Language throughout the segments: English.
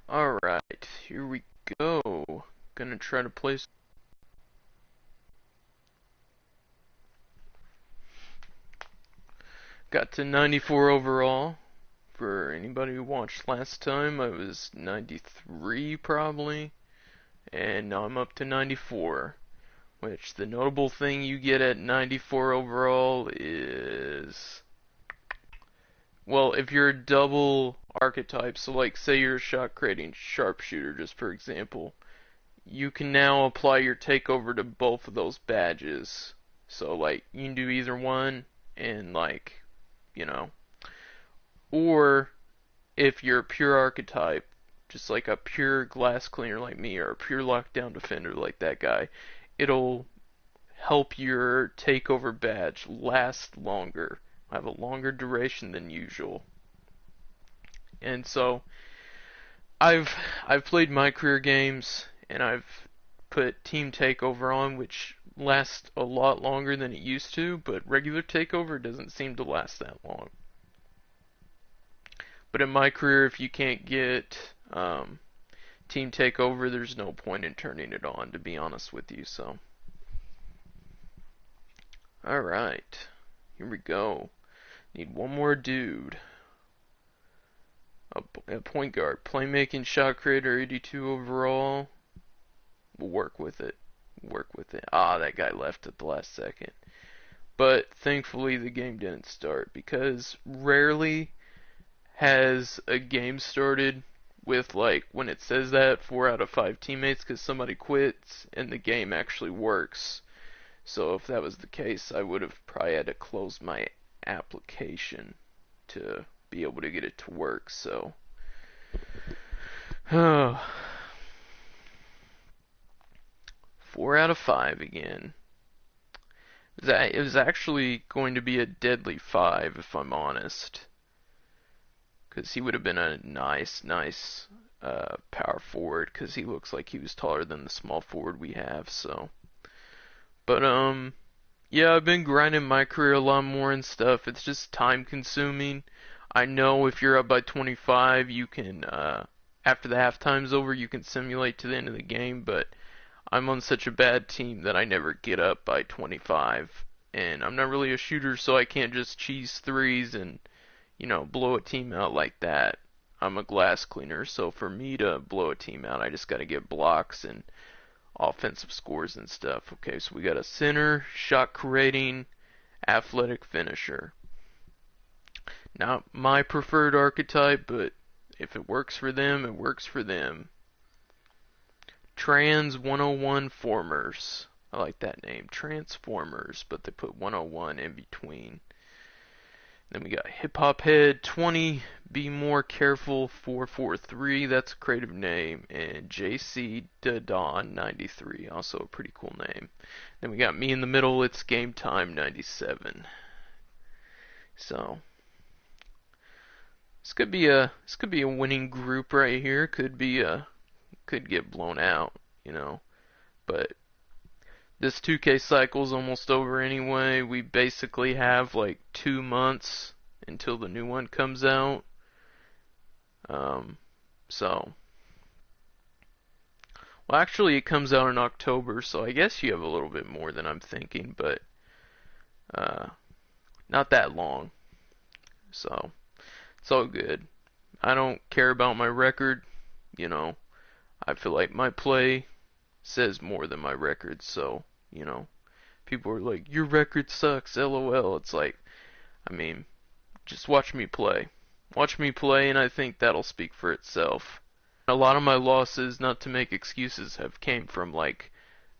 Alright, here we go. Gonna try to place. Got to 94 overall. For anybody who watched last time, I was 93 probably. And now I'm up to 94. Which the notable thing you get at 94 overall is. Well, if you're a double archetype, so like say you're a shot creating sharpshooter, just for example, you can now apply your takeover to both of those badges. So like you can do either one and like, you know, or if you're a pure archetype, just like a pure glass cleaner like me or a pure lockdown defender like that guy, it'll help your takeover badge last longer, have a longer duration than usual. And so I've played my career games and I've put Team Takeover on, which lasts a lot longer than it used to, but regular Takeover doesn't seem to last that long. But in my career, if you can't get Team Takeover, there's no point in turning it on, to be honest with you. So, alright, here we go. Need one more dude. A point guard, playmaking, shot creator, 82 overall. We'll work with it. Work with it. Ah, that guy left at the last second. But thankfully the game didn't start because rarely has a game started with like when it says that 4 out of 5 teammates because somebody quits and the game actually works. So if that was the case, I would have probably had to close my application to be able to get it to work. So, oh, 4 out of 5 again. It was actually going to be a deadly 5 if I'm honest, because he would have been a nice power forward because he looks like he was taller than the small forward we have. So, but yeah, I've been grinding my career a lot more and stuff. It's just time consuming. I know if you're up by 25, you can after the halftime's over, you can simulate to the end of the game, but I'm on such a bad team that I never get up by 25. And I'm not really a shooter, so I can't just cheese threes and, blow a team out like that. I'm a glass cleaner, so for me to blow a team out, I just gotta get blocks and offensive scores and stuff. Okay, so we got a center, shot creating, athletic finisher. Not my preferred archetype, but if it works for them, it works for them. Trans 101 Formers. I like that name. Transformers, but they put 101 in between. Then we got Hip Hop Head 20. Be More Careful 443. That's a creative name. And JC Dadon 93. Also a pretty cool name. Then we got me in the middle. It's Game Time 97. So this could be a winning group right here. Could get blown out, But this 2K cycle's almost over anyway. We basically have like 2 months until the new one comes out. So, well, actually, it comes out in October, so I guess you have a little bit more than I'm thinking, but not that long. So, it's all good. I don't care about my record, I feel like my play says more than my record, so, people are like, your record sucks, LOL. It's like, I mean, just watch me play. Watch me play, and I think that'll speak for itself. A lot of my losses, not to make excuses, have came from, like,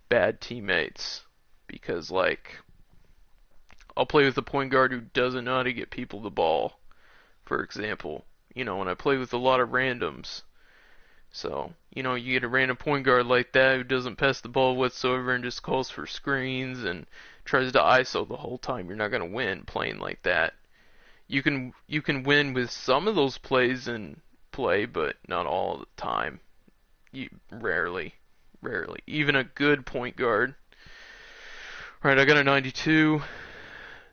bad teammates. Because, like, I'll play with a point guard who doesn't know how to get people the ball, for example. And I play with a lot of randoms. So, you get a random point guard like that who doesn't pass the ball whatsoever and just calls for screens and tries to ISO the whole time. You're not going to win playing like that. You can win with some of those plays in play, but not all the time. Rarely. Even a good point guard. Right, I got a 92.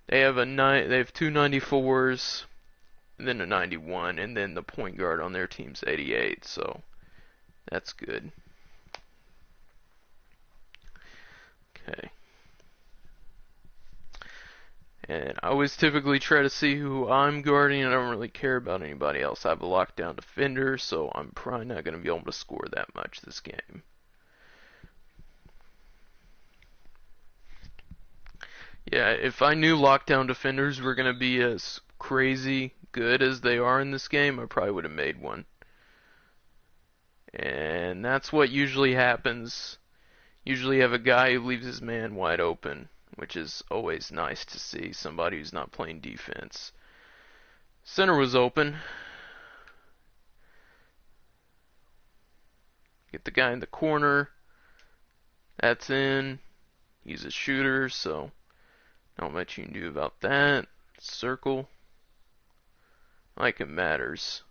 They have two 94s, and then a 91, and then the point guard on their team's 88. So That's good. Okay. And I always typically try to see who I'm guarding. I don't really care about anybody else. I have a lockdown defender, so I'm probably not going to be able to score that much this game. Yeah, if I knew lockdown defenders were going to be as crazy good as they are in this game, I probably would have made one. And that's what usually happens. Usually you have a guy who leaves his man wide open, which is always nice to see, somebody who's not playing defense. Center was open. Get the guy in the corner. That's in. He's a shooter, so not much you can do about that. Circle. Like it matters.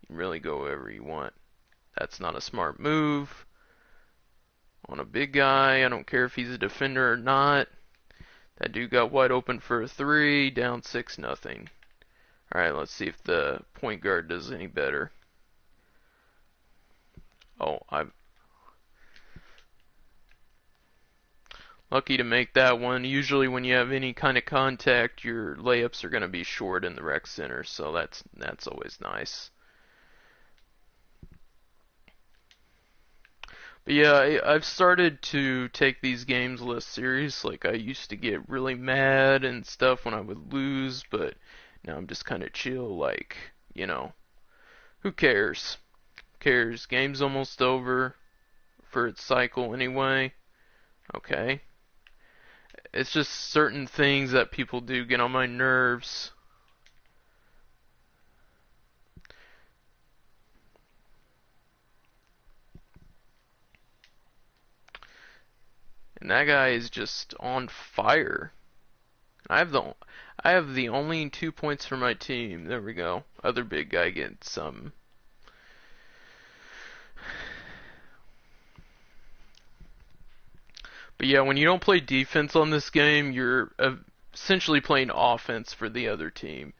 You can really go wherever you want. That's not a smart move. On a big guy, I don't care if he's a defender or not. That dude got wide open for a 3, down 6-0. Alright, let's see if the point guard does any better. Oh, I'm lucky to make that one. Usually when you have any kind of contact, your layups are going to be short in the rec center, so that's always nice. But yeah, I've started to take these games less serious. Like, I used to get really mad and stuff when I would lose, but now I'm just kind of chill, like, who cares? Who cares? Game's almost over for its cycle anyway. Okay. It's just certain things that people do get on my nerves. And that guy is just on fire. I have the only 2 points for my team. There we go. Other big guy gets some. But yeah, when you don't play defense on this game, you're essentially playing offense for the other team.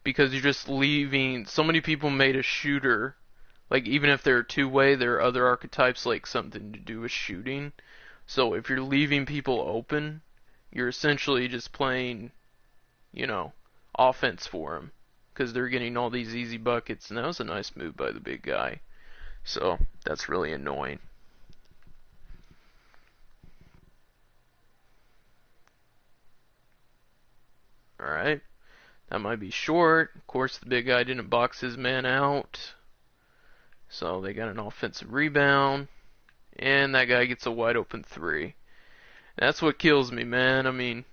Because you're just leaving. So many people made a shooter. Like, even if they're two-way, there are other archetypes, like something to do with shooting. So if you're leaving people open, you're essentially just playing, offense for them. Because they're getting all these easy buckets. And that was a nice move by the big guy. So that's really annoying. Alright. That might be short. Of course, the big guy didn't box his man out. So they got an offensive rebound. And that guy gets a wide open 3. That's what kills me, man. I mean,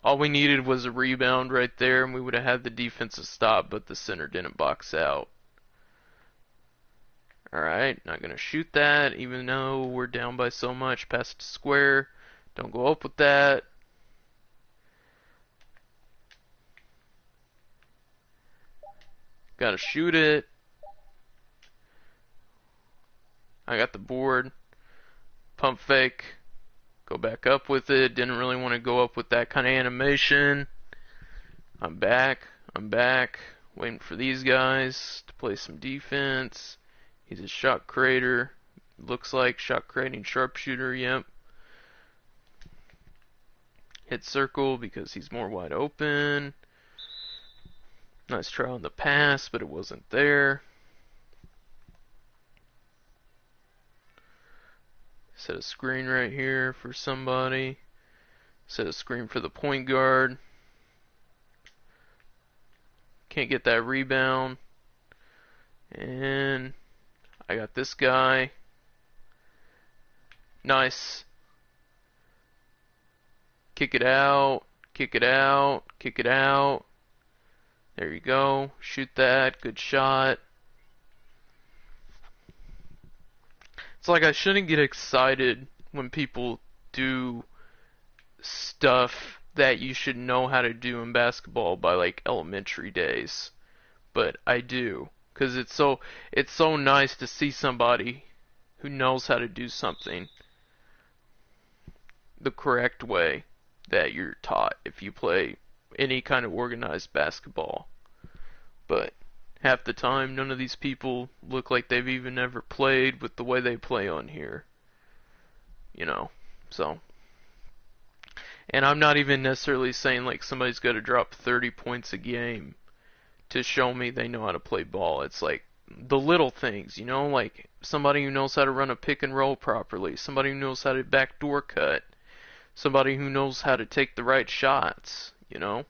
all we needed was a rebound right there, and we would have had the defensive stop, but the center didn't box out. Alright, not going to shoot that, even though we're down by so much. Pass it to square. Don't go up with that. Gotta shoot it. I got the board. Pump fake. Go back up with it. Didn't really want to go up with that kind of animation. I'm back. Waiting for these guys to play some defense. He's a shot creator. Looks like shot creating sharpshooter, yep. Hit circle because he's more wide open. Nice try on the pass, but it wasn't there. Set a screen right here for somebody. Set a screen for the point guard. Can't get that rebound. And I got this guy. Nice. Kick it out. Kick it out. Kick it out. There you go. Shoot that. Good shot. It's like I shouldn't get excited when people do stuff that you should know how to do in basketball by like elementary days. But I do. Because it's so nice to see somebody who knows how to do something the correct way that you're taught if you play any kind of organized basketball. But half the time. None of these people look like they've even ever played with the way they play on here. You know, so. And I'm not even necessarily saying like somebody's got to drop 30 points a game to show me they know how to play ball. It's like the little things, you know, like somebody who knows how to run a pick and roll properly, somebody who knows how to backdoor cut, somebody who knows how to take the right shots, you know.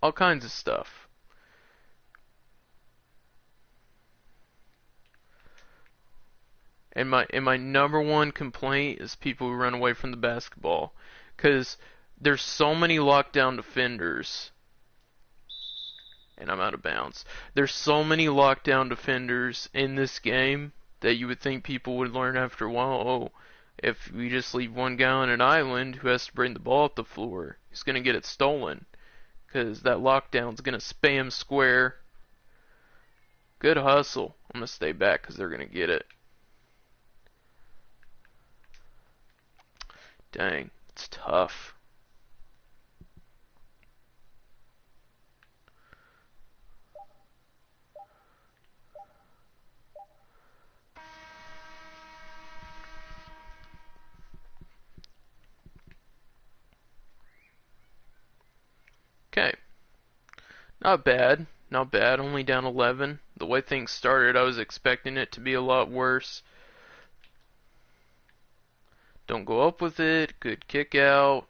All kinds of stuff. And my number one complaint is people who run away from the basketball, because there's so many lockdown defenders. And I'm out of bounds. There's so many lockdown defenders in this game that you would think people would learn after a while. Oh, if we just leave one guy on an island who has to bring the ball up the floor, he's gonna get it stolen, because that lockdown's gonna spam square. Good hustle. I'm gonna stay back because they're gonna get it. Dang, it's tough. Okay, not bad, not bad. Only down 11. The way things started, I was expecting it to be a lot worse. Don't go up with it. Good kick out.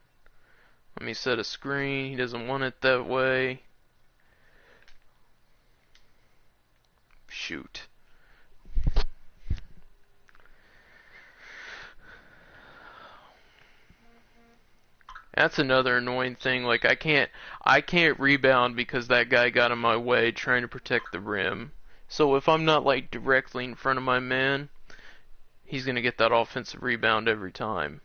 Let me set a screen. He doesn't want it that way. Shoot. That's another annoying thing. Like I can't rebound because that guy got in my way trying to protect the rim. So if I'm not like directly in front of my man, he's gonna get that offensive rebound every time.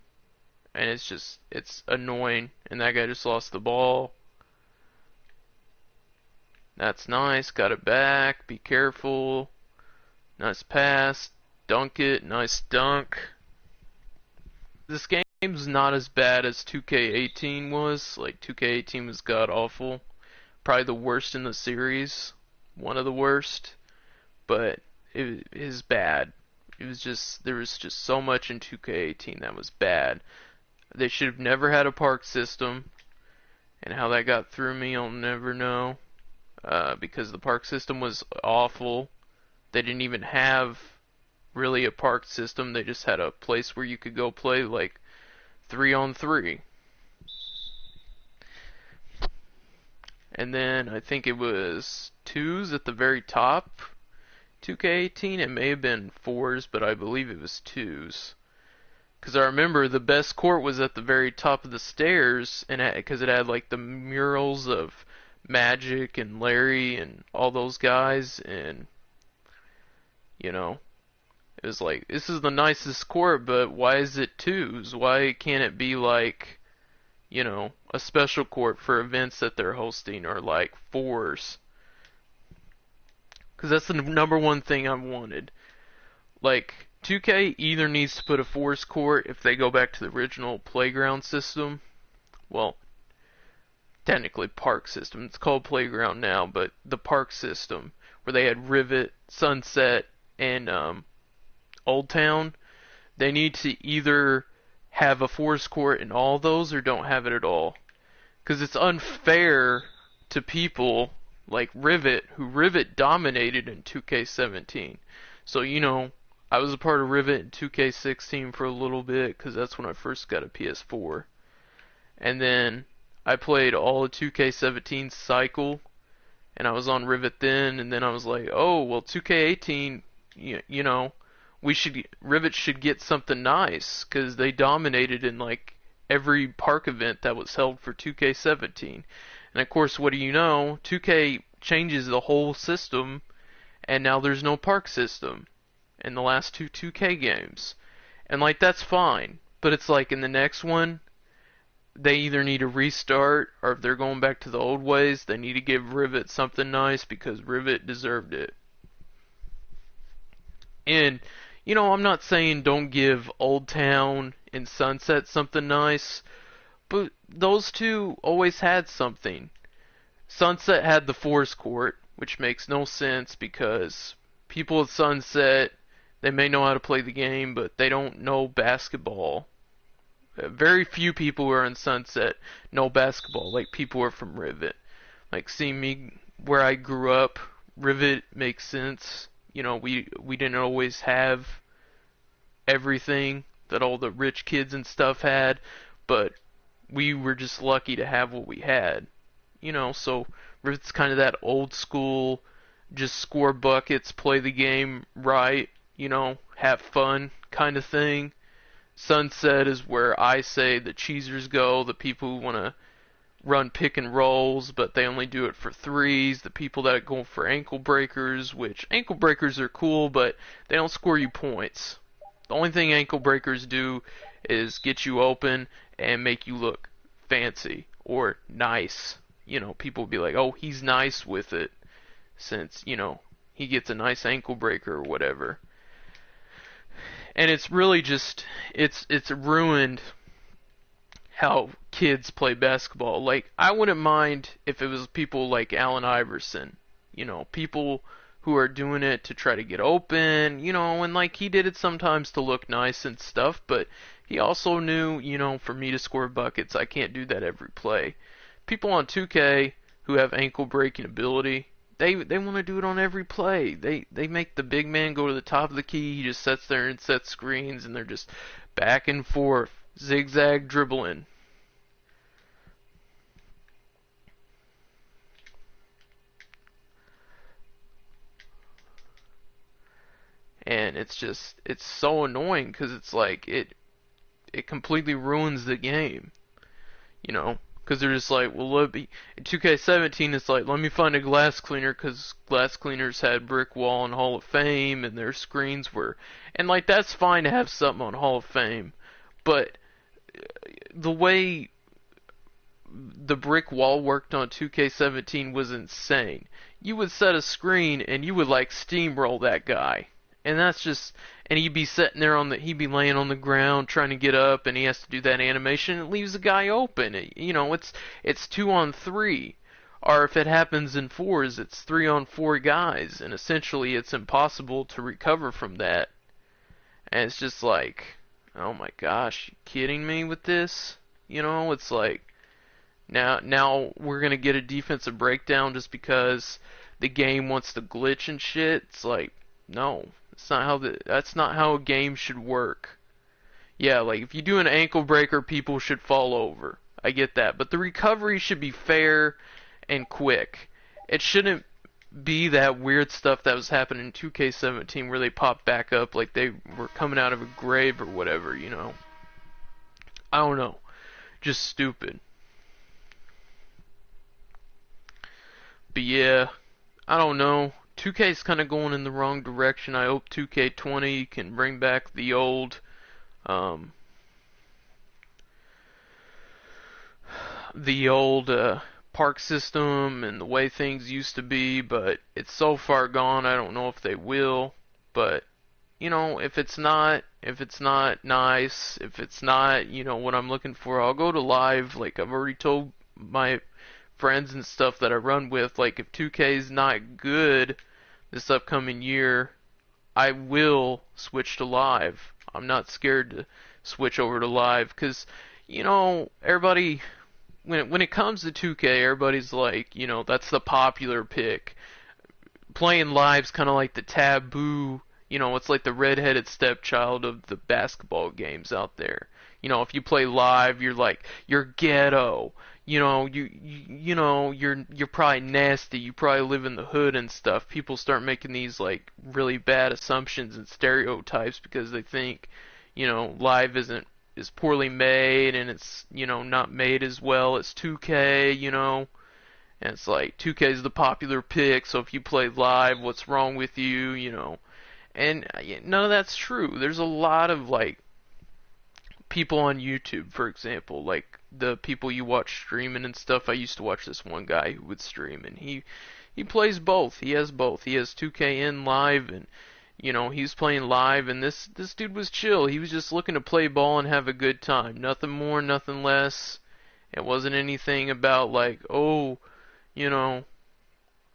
And it's annoying. And that guy just lost the ball. That's nice. Got it back. Be careful. Nice pass. Dunk it. Nice dunk. This game's not as bad as 2K18 was. Like 2K18 was god awful. Probably the worst in the series. One of the worst. But it is bad. It was just, there was just so much in 2K18 that was bad. They should have never had a park system. And how that got through me, I'll never know. Because the park system was awful. They didn't even have really a park system. They just had a place where you could go play like 3-on-3. And then I think it was 2s at the very top. 2K18, it may have been 4s, but I believe it was 2s. Because I remember the best court was at the very top of the stairs, and because it had like the murals of Magic and Larry and all those guys, and you know, it was like, this is the nicest court, but why is it 2s? Why can't it be like, you know, a special court for events that they're hosting, or like 4s? Because that's the number one thing I wanted. Like, 2K either needs to put a 4s court if they go back to the original playground system. Well, technically park system. It's called playground now, but the park system where they had Rivet, Sunset, and Old Town. They need to either have a 4s court in all those or don't have it at all. Because it's unfair to people like Rivet, who Rivet dominated in 2K17. So, you know, I was a part of Rivet in 2K16 for a little bit, because that's when I first got a PS4. And then I played all of 2K17's cycle, and I was on Rivet then, and then I was like, oh, well, 2K18, you know, Rivet should get something nice, because they dominated in, like, every park event that was held for 2K17. And of course, what do you know? 2K changes the whole system, and now there's no park system in the last two 2K games. And like, that's fine. But it's like in the next one, they either need to restart, or if they're going back to the old ways, they need to give Rivet something nice, because Rivet deserved it. And, you know, I'm not saying don't give Old Town and Sunset something nice, But those two always had something. Sunset had the Force Court, which makes no sense because people at Sunset, they may know how to play the game, but they don't know basketball. Very few people who are in Sunset know basketball, like people who are from Rivet. Like, seeing me where I grew up, Rivet makes sense. You know, we didn't always have everything that all the rich kids and stuff had, but we were just lucky to have what we had. You know, so Rivet's kind of that old school, just score buckets, play the game right, you know, have fun kind of thing. Sunset is where I say the cheesers go, the people who want to run pick and rolls, but they only do it for threes, the people that go for ankle breakers, which ankle breakers are cool, but they don't score you points. The only thing ankle breakers do is get you open and make you look fancy or nice. You know, people will be like, oh, he's nice with it, since, you know, he gets a nice ankle breaker or whatever. And it's really just, it's ruined how kids play basketball. Like, I wouldn't mind if it was people like Allen Iverson, you know, people who are doing it to try to get open, you know, and like he did it sometimes to look nice and stuff, but he also knew, you know, for me to score buckets, I can't do that every play. People on 2K who have ankle breaking ability, they want to do it on every play. They make the big man go to the top of the key, he just sits there and sets screens, and they're just back and forth, zigzag dribbling. And it's just, it's so annoying because it's like, it completely ruins the game, you know? Because they're just like, well, let me, in 2K17, it's like, let me find a glass cleaner, because glass cleaners had brick wall and Hall of Fame, and their screens were, and like, that's fine to have something on Hall of Fame, but the way the brick wall worked on 2K17 was insane. You would set a screen, and you would like steamroll that guy. And that's just, and he'd be sitting there he'd be laying on the ground trying to get up, and he has to do that animation. It leaves the guy open. You know, it's 2-on-3, or if it happens in fours, it's 3-on-4 guys, and essentially it's impossible to recover from that. And it's just like, oh my gosh, you kidding me with this? You know, it's like, now we're gonna get a defensive breakdown just because the game wants to glitch and shit. It's like, no. That's not how a game should work. Yeah, like if you do an ankle breaker, people should fall over. I get that, but the recovery should be fair and quick. It shouldn't be that weird stuff that was happening in 2K17 where they popped back up like they were coming out of a grave or whatever, you know. I don't know. Just stupid. But yeah, I don't know. 2K's kind of going in the wrong direction. I hope 2K20 can bring back the old, park system and the way things used to be, but it's so far gone, I don't know if they will. But, you know, if it's not nice, if it's not, you know, what I'm looking for, I'll go to live. Like, I've already told my friends and stuff that I run with, like, if 2K is not good this upcoming year, I will switch to live. I'm not scared to switch over to live, because, you know, everybody, when it comes to 2K, everybody's like, you know, that's the popular pick. Playing live's kind of like the taboo, you know, it's like the redheaded stepchild of the basketball games out there. You know, if you play live, you're like, you're ghetto. You know, you know, you're probably nasty. You probably live in the hood and stuff. People start making these like really bad assumptions and stereotypes because they think, you know, live is poorly made, and it's, you know, not made as well as 2K, you know. And it's like 2K is the popular pick, so if you play live, what's wrong with you, you know? And none of that's true. There's a lot of like people on YouTube, for example, like the people you watch streaming and stuff. I used to watch this one guy who would stream, and he plays both. He has both. He has 2K in live, and you know, he's playing live, and this dude was chill. He was just looking to play ball and have a good time. Nothing more, nothing less. It wasn't anything about like, oh, you know,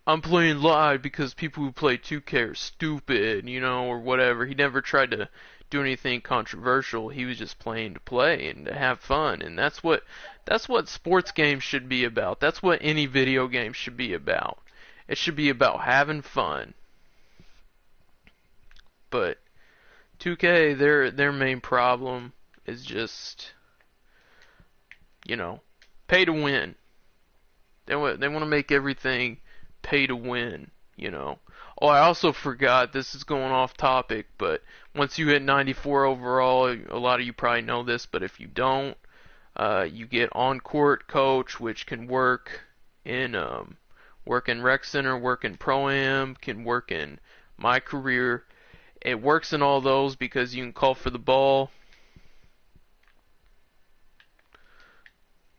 I'm playing live because people who play 2K are stupid, or whatever. He never tried to do anything controversial. He was just playing to play and to have fun, and that's what sports games should be about. That's what any video game should be about. It should be about having fun. But 2K, their main problem is just, you know, pay to win. They want to make everything pay to win. Oh, I also forgot, this is going off topic, but once you hit 94 overall, a lot of you probably know this, but if you don't, you get on-court coach, which can work in rec center, work in pro-am, can work in my career. It works in all those because you can call for the ball,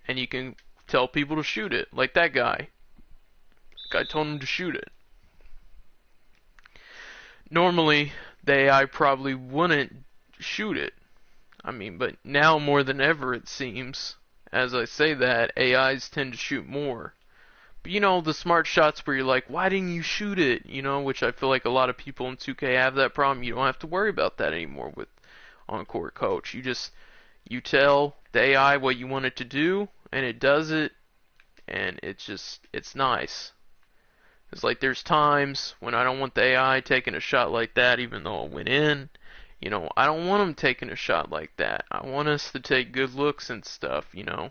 and you can tell people to shoot it, like that guy. Guy told him to shoot it. Normally, the AI probably wouldn't shoot it. I mean, but now more than ever, it seems, as I say that, AIs tend to shoot more. But the smart shots where you're like, why didn't you shoot it? Which I feel like a lot of people in 2K have that problem. You don't have to worry about that anymore with on-court coach. You tell the AI what you want it to do, and it does it, and it's nice. It's like there's times when I don't want the AI taking a shot like that, even though it went in. I don't want them taking a shot like that. I want us to take good looks and stuff. And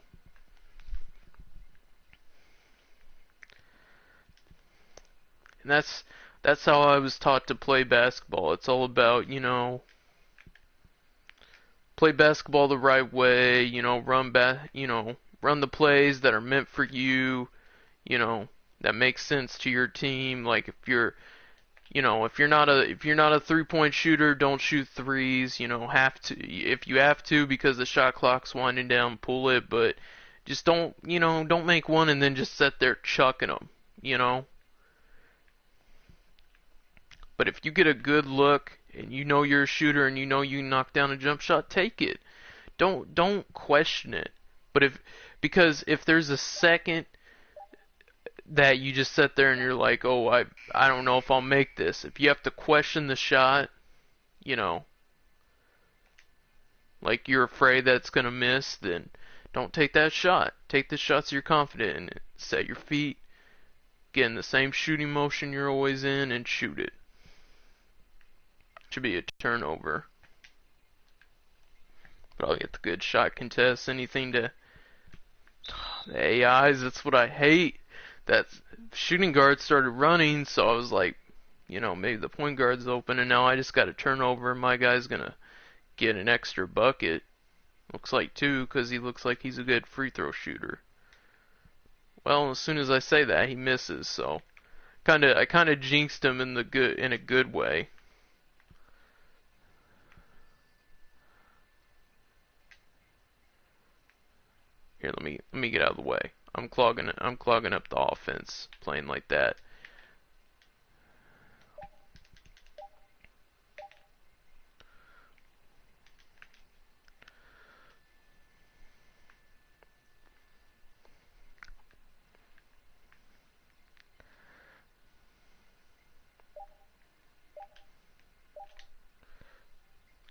that's how I was taught to play basketball. It's all about, play basketball the right way, run the plays that are meant for you, that make sense to your team. Like if you're not a 3-point shooter, don't shoot threes. If you have to because the shot clock's winding down, pull it, but just don't make one and then just sit there chucking them. But if you get a good look and you know you're a shooter and you know you can knock down a jump shot, take it. Don't question it. Because if there's a second that you just sit there and you're like, oh, I don't know if I'll make this. If you have to question the shot, you know, like you're afraid that it's gonna miss, then don't take that shot. Take the shots you're confident in. Set your feet, get in the same shooting motion you're always in, and shoot it. Should be a turnover. But I'll get the good shot contest. Anything to the AIs, that's what I hate. That shooting guard started running, so I was like, maybe the point guard's open, and now I just got a turnover, and my guy's gonna get an extra bucket. Looks like 2, because he looks like he's a good free throw shooter. Well, as soon as I say that, he misses, so I kinda jinxed him in a good way. Here, let me get out of the way. I'm clogging up the offense playing like that.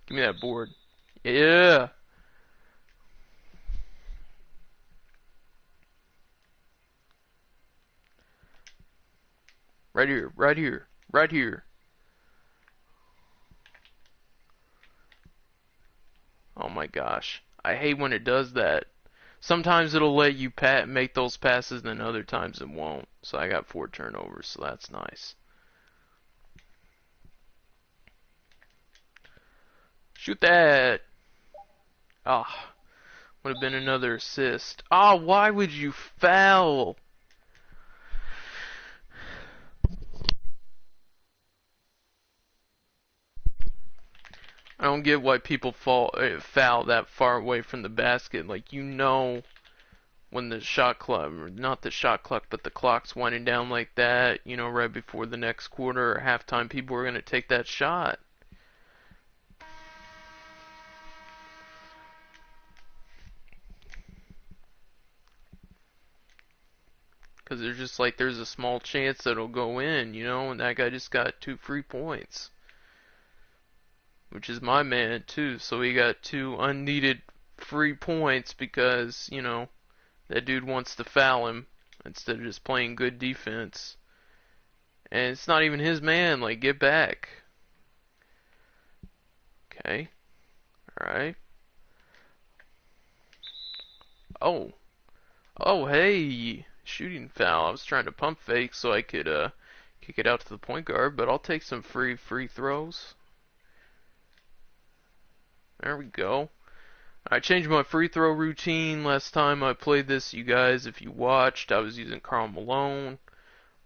Give me that board. Yeah. Right here, right here, right here. Oh my gosh. I hate when it does that. Sometimes it'll let you make those passes, and then other times it won't. So I got 4 turnovers, so that's nice. Shoot that! Ah, would have been another assist. Ah, why would you foul? I don't get why people foul that far away from the basket. Like, when the shot clock, not the shot clock, but the clock's winding down like that, right before the next quarter or halftime, people are going to take that shot. Because there's just like, there's a small chance that it'll go in, you know, and that guy just got 2 free points. Which is my man, too. So he got 2 unneeded free points because, you know, that dude wants to foul him instead of just playing good defense. And it's not even his man, like, get back. Okay. Alright. Oh. Oh, hey. Shooting foul. I was trying to pump fake so I could, kick it out to the point guard, but I'll take some free throws. There we go. I changed my free throw routine last time I played this, you guys. If you watched, I was using Karl Malone.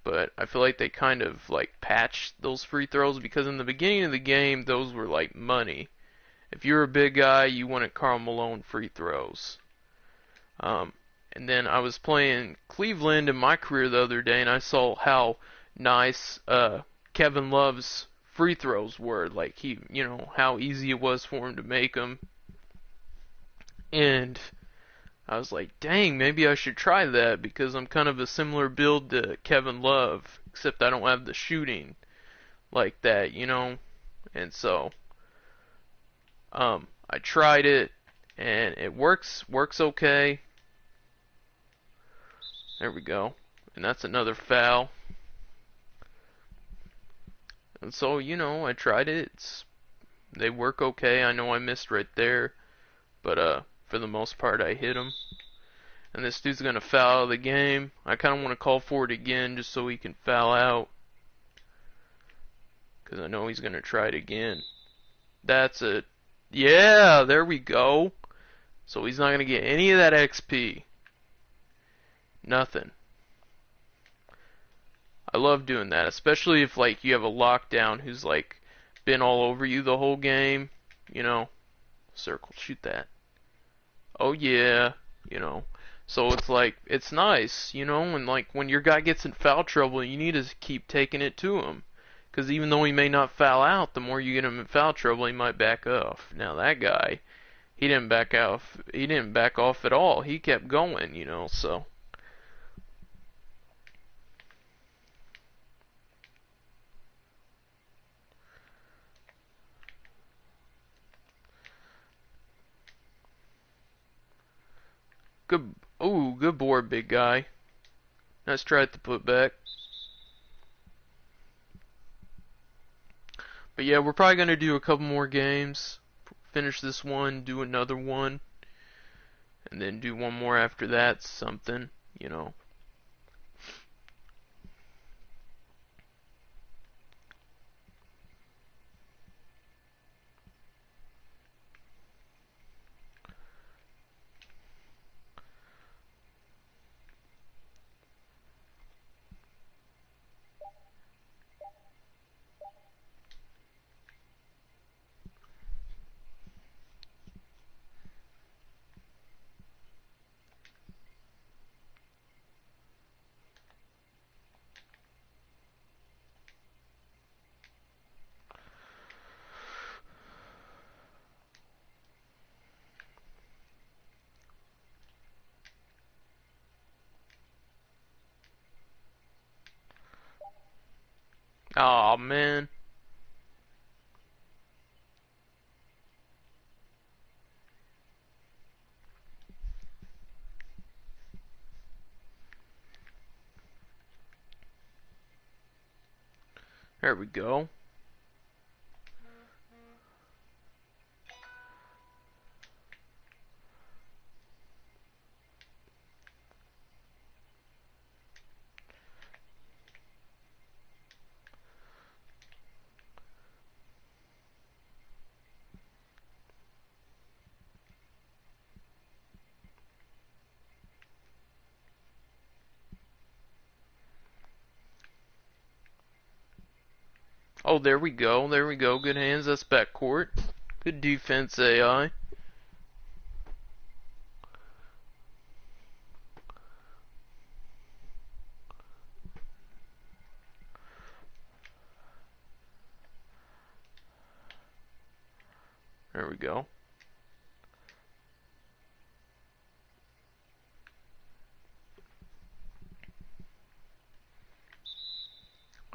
But I feel like they kind of like patched those free throws because in the beginning of the game, those were like money. If you're a big guy, you wanted Karl Malone free throws. And then I was playing Cleveland in my career the other day, and I saw how nice Kevin Love's free throws were. Like he, you know, how easy it was for him to make them. And I was like, dang, maybe I should try that because I'm kind of a similar build to Kevin Love, except I don't have the shooting like that, you know? And so, I tried it, and it works okay. There we go. And that's another foul. And so, you know, I tried it. They work okay. I know I missed right there, but for the most part, I hit them. And this dude's gonna foul out of the game. I kind of want to call for it again just so he can foul out. Because I know he's gonna try it again. That's it. Yeah, there we go. So he's not gonna get any of that XP. Nothing. I love doing that, especially if like you have a lockdown who's like been all over you the whole game. You know, circle, shoot that. Oh yeah, you know. So it's like, it's nice, you know, and like when your guy gets in foul trouble, you need to keep taking it to him. Because even though he may not foul out, the more you get him in foul trouble, he might back off. Now that guy, he didn't back off at all. He kept going, you know, so. Good, ooh, good board, big guy. Let's try it to put back. But yeah, we're probably going to do a couple more games. Finish this one, do another one. And then do one more after that, something, you know. Aw, man. There we go. Oh, there we go. There we go. Good hands. That's backcourt. Good defense, AI. There we go.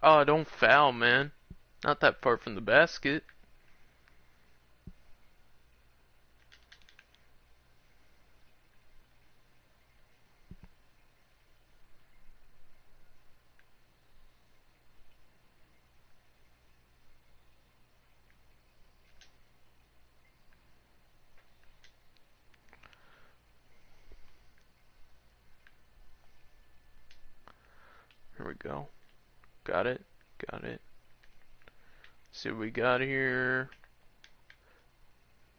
Oh, don't foul, man. Not that far from the basket. Here we go. Got it. Got it. See what we got here.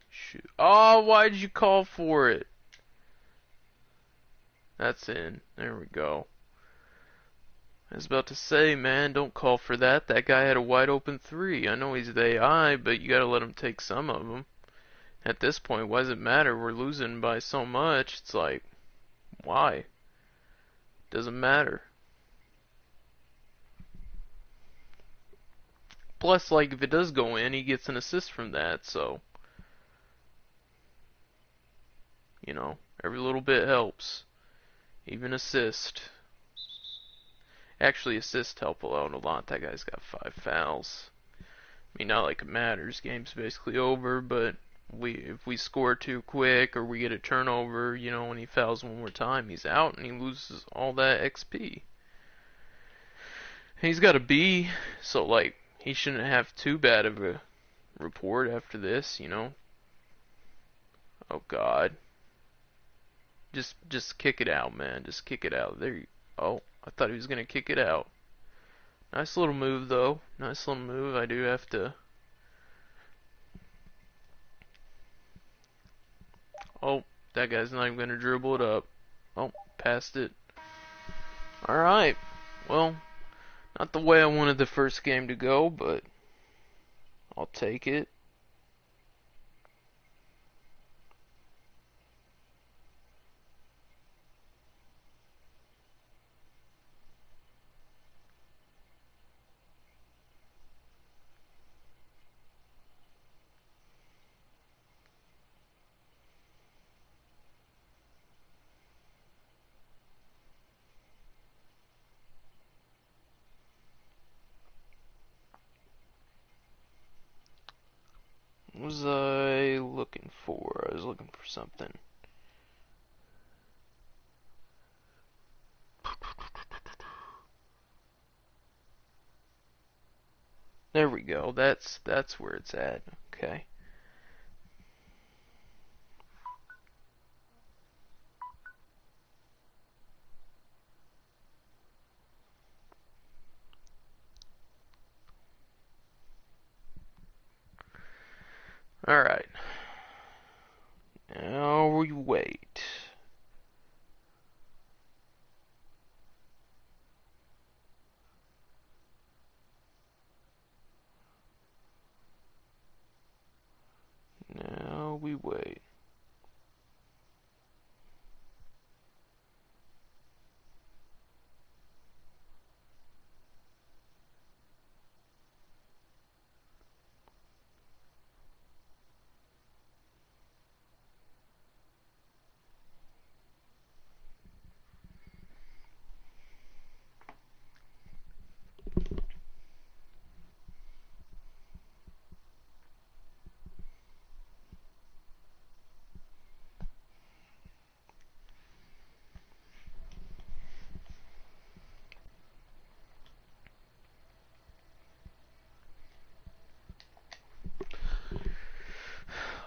Shoot. Oh, why did you call for it? That's in. There we go. I was about to say, man, don't call for that. That guy had a wide open three. I know he's the AI, but you gotta let him take some of them. At this point, why does it matter? We're losing by so much. It's like, why? Doesn't matter. Plus, like, if it does go in, he gets an assist from that, so, you know, every little bit helps. Even assist. Actually, assist help out a lot. That guy's got 5 fouls. I mean, not like it matters. Game's basically over, but if we score too quick or we get a turnover, you know, when he fouls one more time, he's out and he loses all that XP. He's got a B, so like he shouldn't have too bad of a report after this, you know. Oh God. Just kick it out, man. Just kick it out. There you Oh, I thought he was gonna kick it out. Nice little move though. Nice little move. I do have to Oh, that guy's not even gonna dribble it up. Oh, passed it. Alright. Well, not the way I wanted the first game to go, but I'll take it. What was I looking for? I was looking for something. There we go. That's where it's at. Okay. Alright. Now we wait. Now we wait.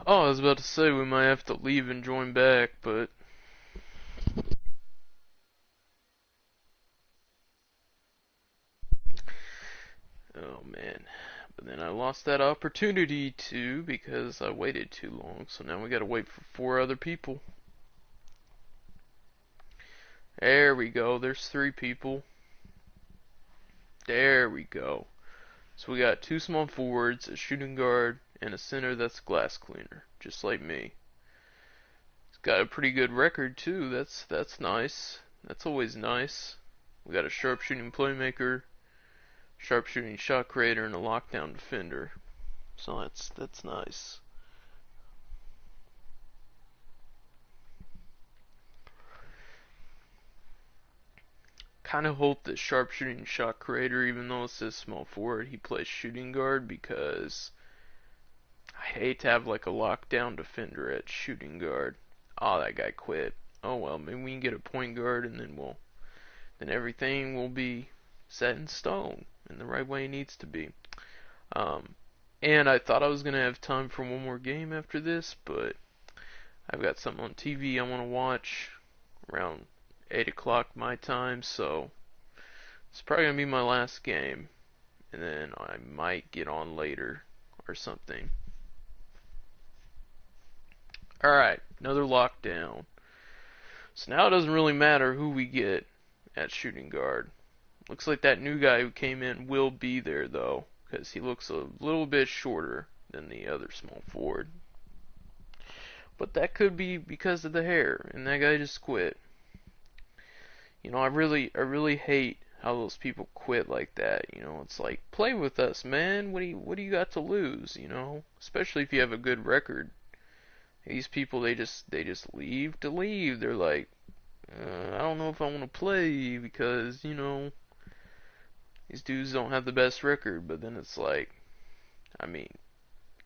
Oh, I was about to say we might have to leave and join back, but oh man. But then I lost that opportunity too because I waited too long. So now we gotta wait for 4 other people. There we go. There's 3 people. There we go. So we got 2 small forwards, a shooting guard, and a center that's a glass cleaner, just like me. He's got a pretty good record too. That's nice. That's always nice. We got a sharpshooting playmaker, sharpshooting shot creator, and a lockdown defender. So that's nice. kind of hope that sharpshooting shot creator, even though it says small forward, he plays shooting guard, because I hate to have like a lockdown defender at shooting guard. Oh, that guy quit. Oh well, maybe we can get a point guard, and then everything will be set in stone in the right way it needs to be. Um, and I thought I was gonna have time for one more game after this, but I've got something on TV I want to watch around 8 o'clock my time, so it's probably gonna be my last game, and then I might get on later or something. Alright, another lockdown. So now it doesn't really matter who we get at shooting guard. Looks like that new guy who came in will be there though, because he looks a little bit shorter than the other small forward. But that could be because of the hair, and that guy just quit. You know, I really hate how those people quit like that. You know, it's like, play with us, man. What do you got to lose? You know, especially if you have a good record. These people, they just leave to leave. They're like, I don't know if I want to play because, you know, these dudes don't have the best record. But then it's like, I mean,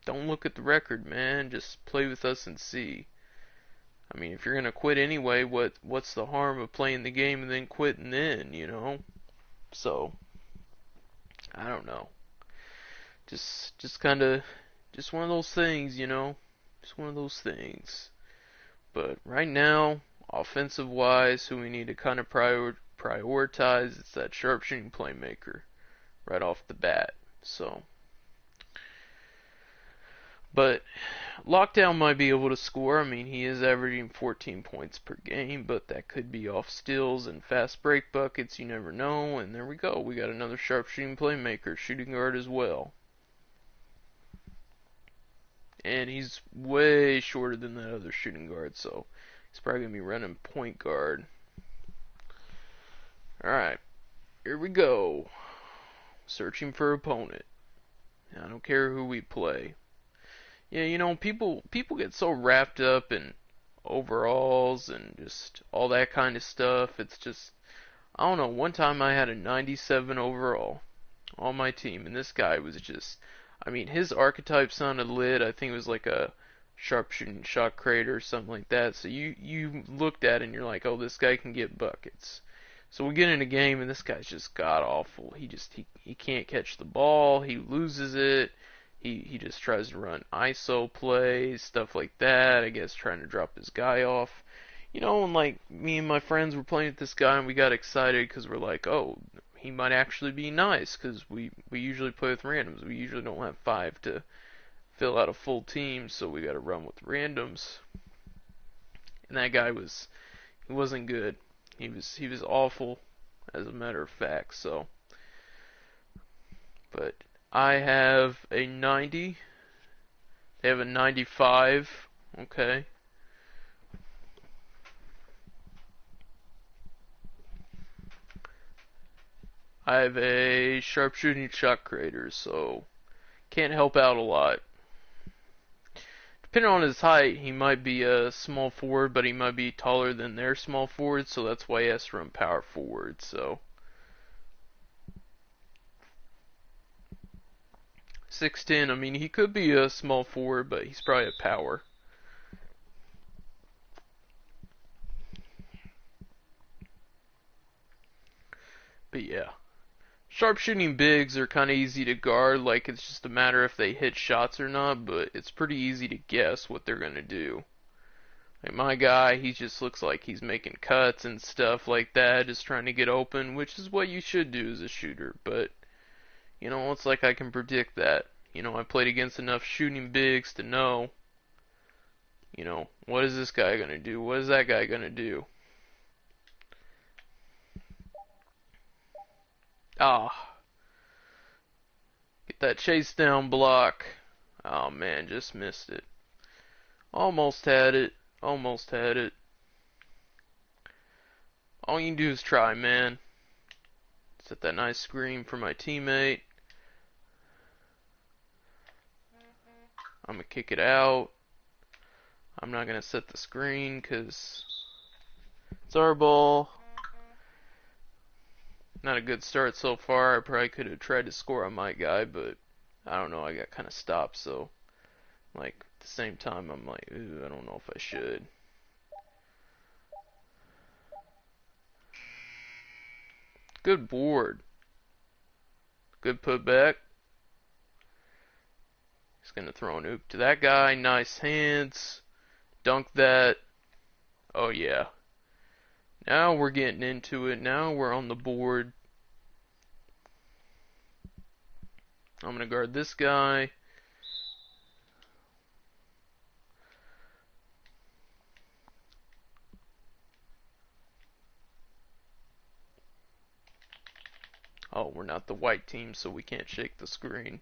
don't look at the record, man. Just play with us and see. I mean, if you're gonna quit anyway, what's the harm of playing the game and then quitting then, you know? So, I don't know. Just kind of, just one of those things, you know? Just one of those things. But right now, offensive wise, who we need to kind of prioritize, it's that sharpshooting playmaker right off the bat. So, but Lockdown might be able to score. I mean, he is averaging 14 points per game, but that could be off steals and fast break buckets. You never know. And there we go. We got another sharpshooting playmaker, shooting guard as well. And he's way shorter than that other shooting guard, so he's probably going to be running point guard. Alright, here we go. Searching for opponent. I don't care who we play. Yeah, you know, people get so wrapped up in overalls and just all that kind of stuff. It's just, I don't know, one time I had a 97 overall on my team, and this guy was just, I mean, his archetype sounded lit. I think it was like a sharpshooting shot creator or something like that. So you looked at it and you're like, oh, this guy can get buckets. So we get in a game and this guy's just god awful. He can't catch the ball. He loses it. He just tries to run ISO plays, stuff like that. I guess trying to drop his guy off. You know, and like me and my friends were playing with this guy and we got excited because we're like, oh, he might actually be nice because we usually play with randoms. We usually don't have 5 to fill out a full team, so we got to run with randoms. And that guy he wasn't good. He was awful, as a matter of fact. So, but I have a 90. They have a 95. Okay. I have a sharpshooting shot creator, so can't help out a lot. Depending on his height, he might be a small forward, but he might be taller than their small forward, so that's why he has to run power forward. So 6'10", I mean, he could be a small forward, but he's probably a power. But yeah. Sharpshooting bigs are kind of easy to guard, like it's just a matter if they hit shots or not, but it's pretty easy to guess what they're going to do. Like my guy, he just looks like he's making cuts and stuff like that, just trying to get open, which is what you should do as a shooter, but, you know, it's like I can predict that. You know, I played against enough shooting bigs to know, you know, what is this guy going to do? What is that guy going to do? Ah. Get that chase down block. Oh man, just missed it. Almost had it. Almost had it. All you can do is try, man. Set that nice screen for my teammate. I'm gonna kick it out. I'm not gonna set the screen because it's our ball. Not a good start so far. I probably could have tried to score on my guy, but I don't know. I got kind of stopped, so like at the same time, I'm like, ooh, I don't know if I should. Good board. Good putback. He's gonna throw an oop to that guy. Nice hands. Dunk that. Oh yeah. Now we're getting into it. Now we're on the board. I'm gonna guard this guy. Oh, we're not the white team, so we can't shake the screen.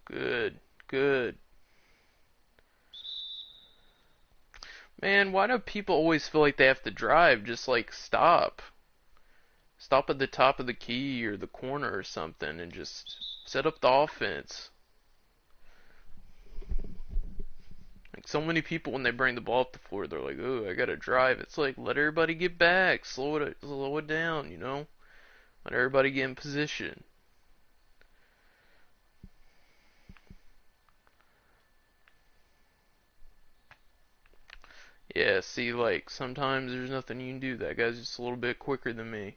Good, good. Man, why do people always feel like they have to drive? Just like stop. Stop at the top of the key or the corner or something and just set up the offense. Like so many people when they bring the ball up the floor, they're like, "Oh, I gotta drive." It's like let everybody get back, slow it down, you know. Let everybody get in position. Yeah, see, like sometimes there's nothing you can do. That guy's just a little bit quicker than me.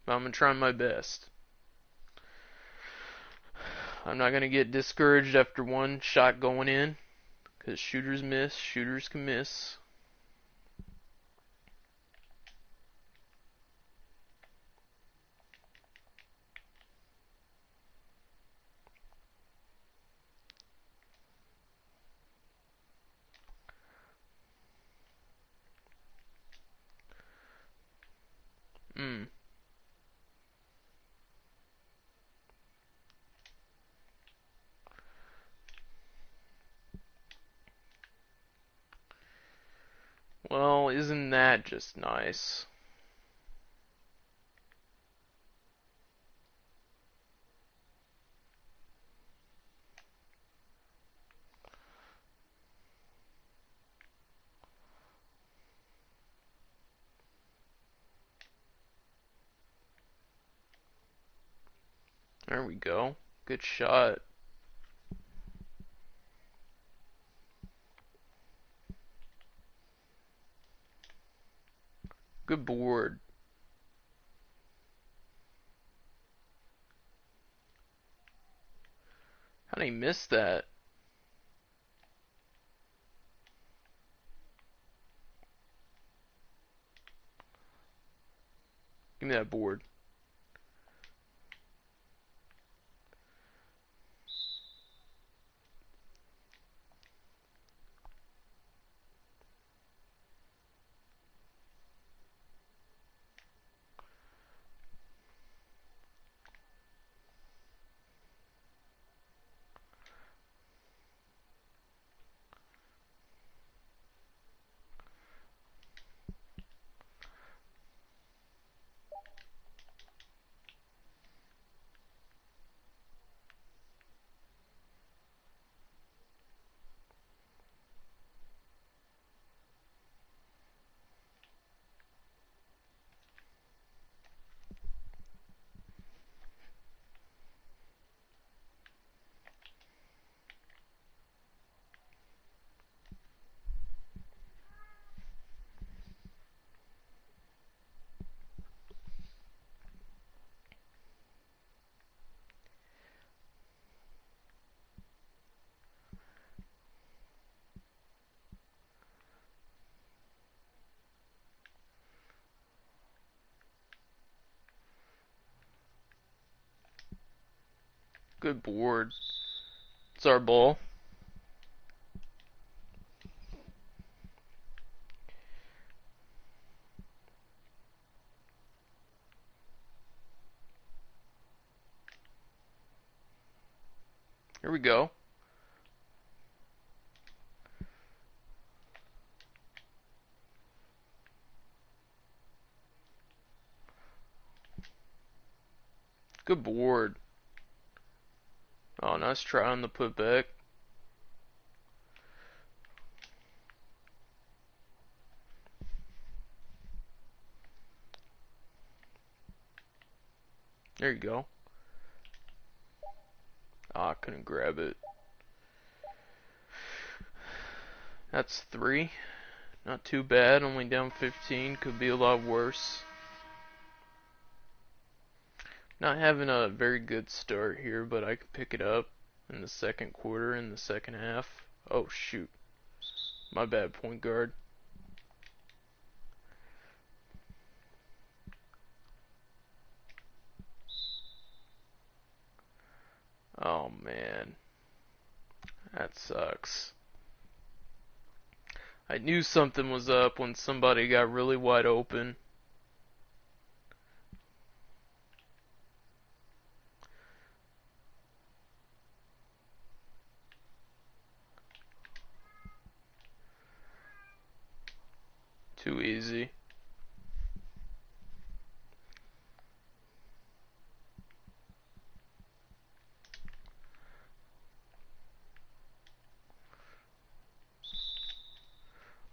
But I'm gonna try my best. I'm not gonna get discouraged after one shot going in, because shooters miss, shooters can miss. Mm. Well, isn't that just nice? There we go. Good shot. Good board. How did he miss that? Give me that board. Good board. It's our ball. Here we go. Good board. Oh, nice try on the putback. There you go. Ah, I couldn't grab it. That's 3. Not too bad, only down 15. Could be a lot worse. Not having a very good start here, but I can pick it up in the second quarter, in the second half. Oh, shoot. My bad, point guard. Oh, man. That sucks. I knew something was up when somebody got really wide open. Too easy.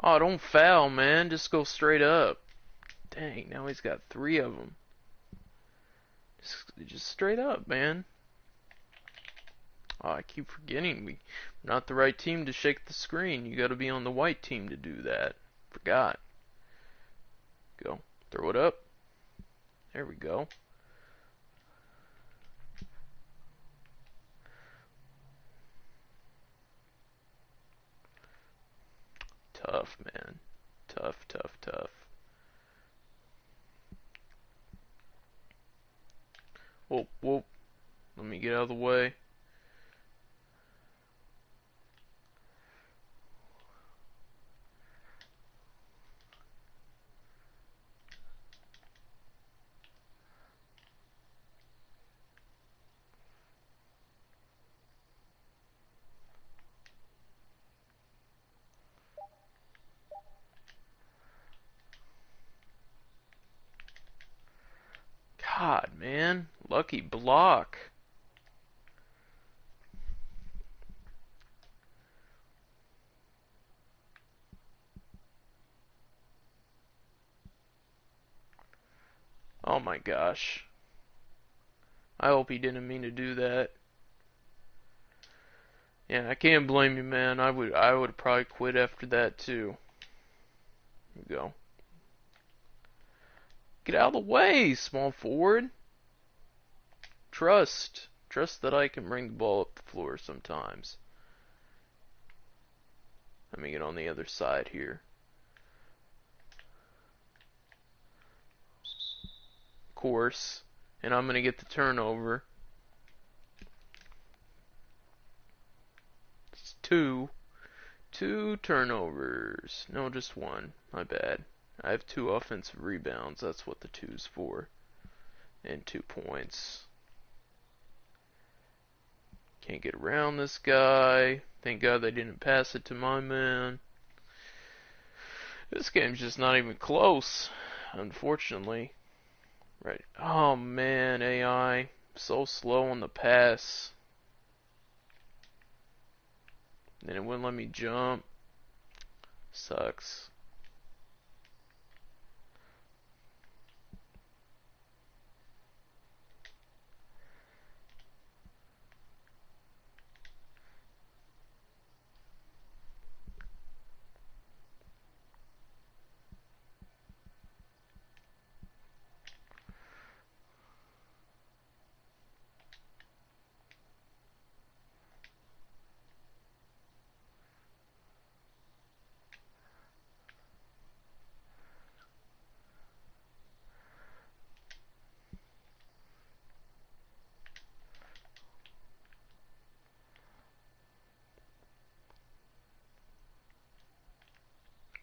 Oh, don't foul, man. Just go straight up. Dang, now he's got 3 of them. Just straight up, man. Oh, I keep forgetting we're not the right team to shake the screen. You gotta be on the white team to do that. Forgot. Go. Throw it up. There we go. Tough, man. Tough, tough, tough. Whoop, whoop. Let me get out of the way. God, man. Lucky block. Oh my gosh. I hope he didn't mean to do that. Yeah, I can't blame you, man. I would probably quit after that too. Here we go. Get out of the way, small forward. Trust that I can bring the ball up the floor sometimes. Let me get on the other side here. Of course. And I'm going to get the turnover. It's 2. 2 turnovers. No, just 1. My bad. I have 2 offensive rebounds. That's what the 2's for. And 2 points. Can't get around this guy. Thank God they didn't pass it to my man. This game's just not even close, unfortunately. Right. Oh man, AI. So slow on the pass. And it wouldn't let me jump. Sucks.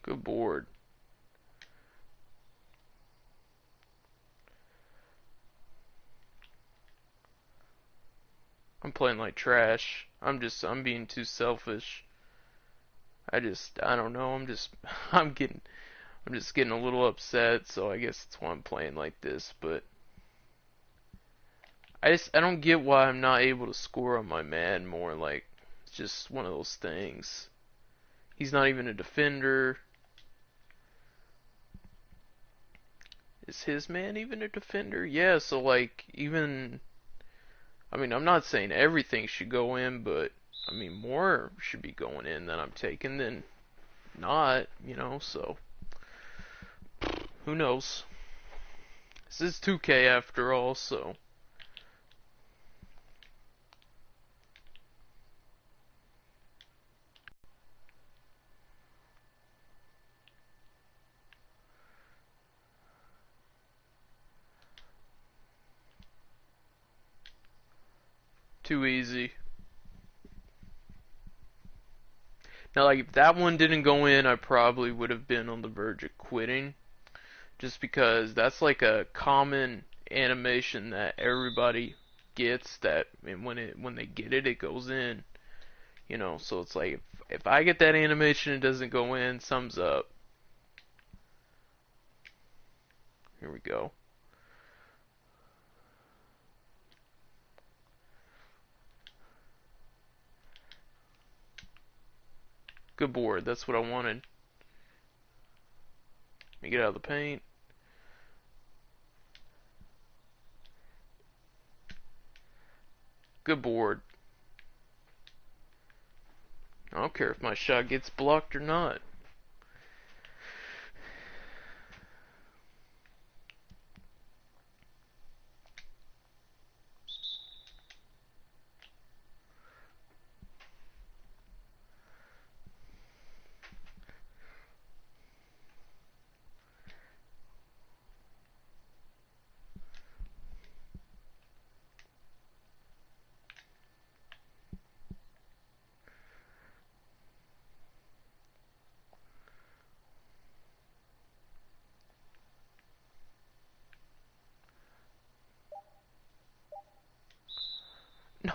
Good board. I'm playing like trash. I'm being too selfish. I don't know. I'm just getting a little upset, so I guess that's why I'm playing like this, but I don't get why I'm not able to score on my man more. Like, it's just one of those things. He's not even a defender. Is his man even a defender? Yeah, so like even I mean, I'm not saying everything should go in, but I mean more should be going in than I'm taking than not, so who knows? This is 2K after all, so too easy. Now, like, if that one didn't go in, I probably would have been on the verge of quitting. Just because that's like a common animation that everybody gets that and when they get it, it goes in. So it's like if I get that animation and it doesn't go in, thumbs up. Here we go. Good board, that's what I wanted. Let me get out of the paint. Good board. I don't care if my shot gets blocked or not.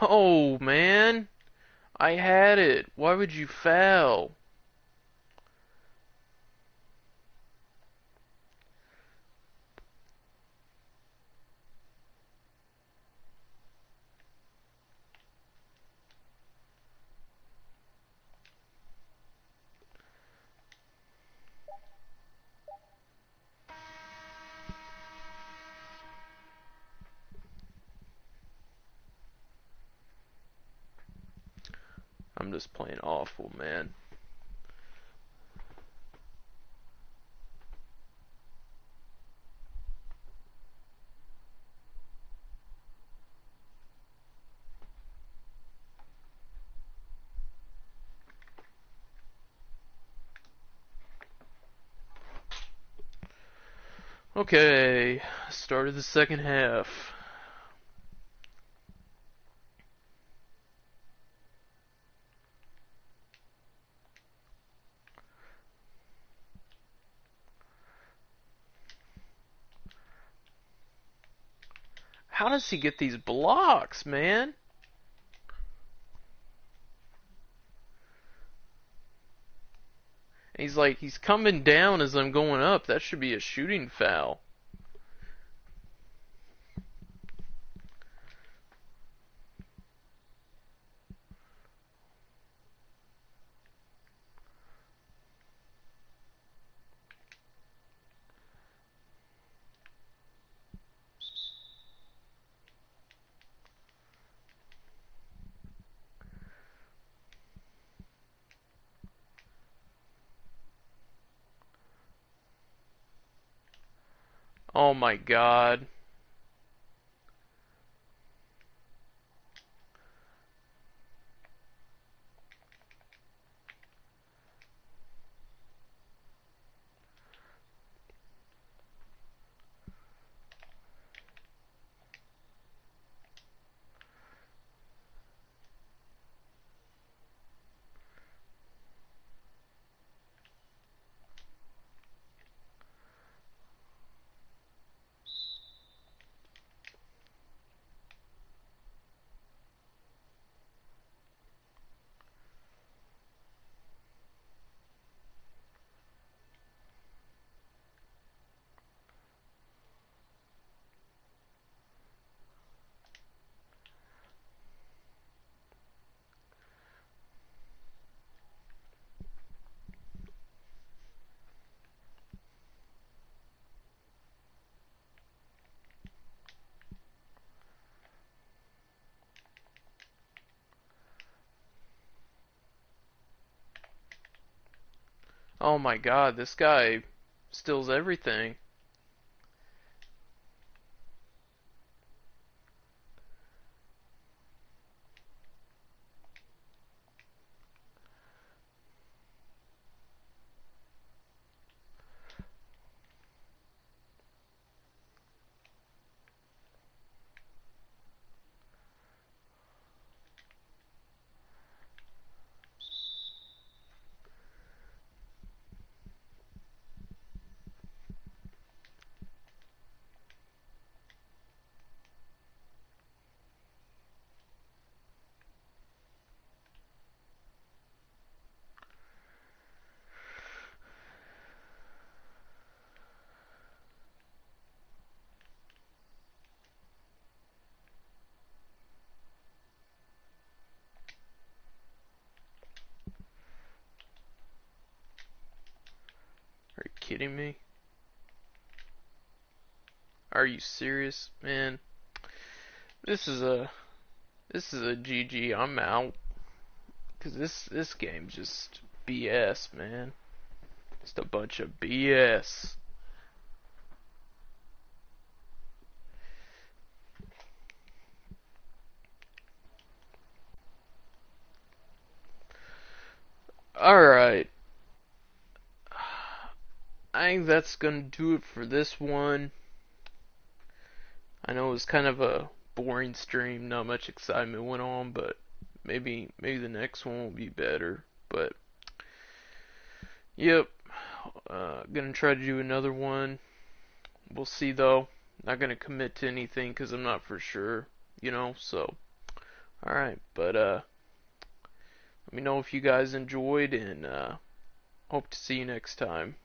No, man. I had it. Why would you foul? I'm just playing awful, man. Okay, start of the second half. How does he get these blocks, man? And he's coming down as I'm going up. That should be a shooting foul. Oh my god. Oh my god, this guy steals everything. Are you kidding me? Are you serious, man? This is a GG. I'm out. Cause this game's just BS, man. Just a bunch of BS. Alright. I think that's gonna do it for this one. I know it was kind of a boring stream, not much excitement went on, but maybe the next one will be better. But yep, gonna try to do another one. We'll see though. Not gonna commit to anything because I'm not for sure, you know. So all right, but let me know if you guys enjoyed, and hope to see you next time.